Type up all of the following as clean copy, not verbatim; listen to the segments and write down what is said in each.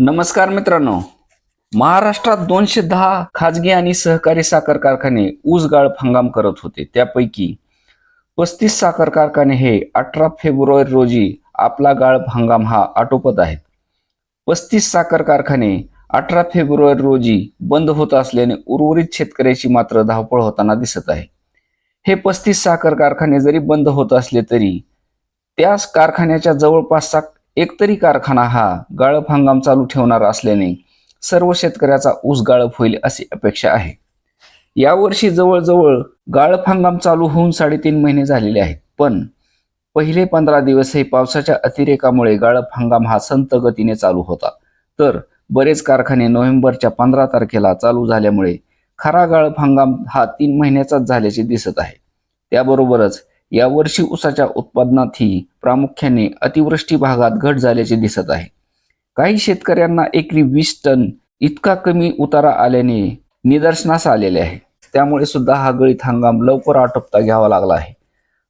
नमस्कार मित्रांनो, महाराष्ट्रात 210 खाजगी आणि सहकारी साखर कारखाने ऊस गाळप हंगाम करत होते. त्यापैकी 35 साखर कारखाने हे 18 फेब्रुवारी रोजी आपला गाळप हंगाम हा आटोपत आहेत. 35 साखर कारखाने 18 फेब्रुवारी रोजी बंद होत असल्याने उर्वरित शेतकऱ्याची मात्र धावपळ होताना दिसत आहे. हे 35 साखर कारखाने जरी बंद होत असले तरी त्याच कारखान्याच्या जवळपासचा एकतरी कारखाना हा गाळप हंगाम चालू ठेवणार असल्याने सर्व शेतकऱ्याचा ऊस गाळप होईल अशी अपेक्षा आहे. यावर्षी जवळजवळ गाळप हंगाम चालू होऊन 3.5 महिने झालेले आहेत, पण पहिले 15 दिवस हे पावसाच्या अतिरेकामुळे गाळप हंगाम हा संथ गतीने चालू होता. तर बरेच कारखाने नोव्हेंबरच्या 15 तारखेला चालू झाल्यामुळे खरा गाळप हंगाम हा 3 महिन्याचाच झाल्याचे दिसत आहे. त्याबरोबरच यावर्षी ऊसाच्या उत्पादनातही प्रामुख्याने अतिवृष्टी भागात घट झाल्याचे दिसत आहे. काही शेतकऱ्यांना एकरी 20 टन इतका कमी उतारा आल्याने निदर्शनास आलेले आहे. त्यामुळे सुद्धा हा गळीत हंगाम लवकर आटोपता घ्यावा लागला आहे.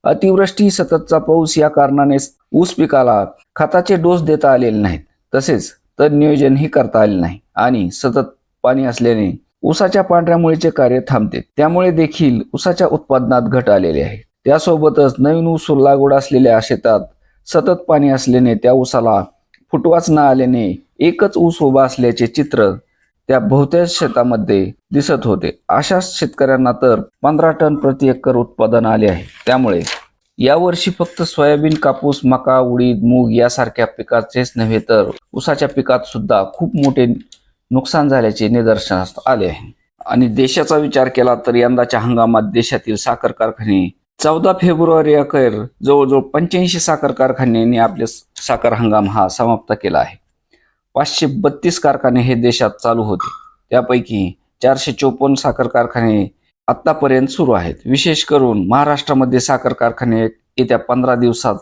अतिवृष्टी, सततचा पाऊस या कारणाने ऊस पिकाला खताचे डोस देता आलेले नाहीत, तसेच तर नियोजनही करता आले नाही आणि सतत पाणी असल्याने ऊसाच्या पांढऱ्या मुळीचे कार्य थांबते. त्यामुळे देखील ऊसाच्या उत्पादनात घट आलेली आहे. त्यासोबतच नवीन ऊस लागवड असलेल्या शेतात सतत पाणी असल्याने त्या ऊसाला फुटवाच न आल्याने एकच ऊस उभा असल्याचे चित्र त्या बहुतेक शेतामध्ये दिसत होते. अशा शेतकऱ्यांना तर 15 टन प्रति एकर उत्पादन आले आहे. त्यामुळे यावर्षी फक्त सोयाबीन, कापूस, मका, उडीद, मूग यासारख्या पिकाचेच नव्हे तर ऊसाच्या पिकात सुद्धा खूप मोठे नुकसान झाल्याचे निदर्शनास आले आहे. आणि देशाचा विचार केला तर यंदाच्या हंगामात देशातील साखर कारखाने 14 फेब्रुवारी अखेर जवळजवळ 85 साखर कारखान्यांनी आपले साखर हंगाम हा समाप्त केला आहे. 532 कारखाने हे देशात चालू होते. त्यापैकी 454 साखर कारखाने आतापर्यंत सुरू आहेत. विशेष करून महाराष्ट्रामध्ये साखर कारखाने येत्या 15 दिवसात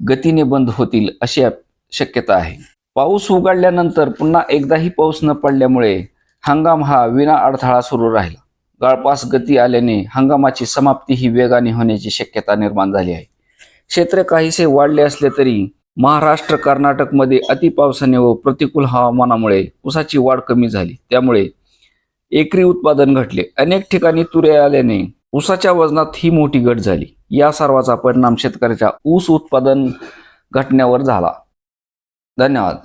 गतीने बंद होतील अशी शक्यता आहे. पाऊस उघडल्यानंतर पुन्हा एकदाही पाऊस न पडल्यामुळे हंगाम हा विना अडथळा सुरू राहिला. गाळपास गती आल्याने हंगामाची समाप्ती ही वेगाने होण्याची शक्यता निर्माण झाली आहे. क्षेत्र काहीसे वाढले असले तरी महाराष्ट्र, कर्नाटकमध्ये अतिपावसाने व प्रतिकूल हवामानामुळे ऊसाची वाढ कमी झाली. त्यामुळे एकरी उत्पादन घटले. अनेक ठिकाणी तुरे आल्याने ऊसाच्या वजनात ही मोठी घट झाली. या सर्वाचा परिणाम शेतकऱ्याच्या ऊस उत्पादन घटण्यावर झाला. धन्यवाद.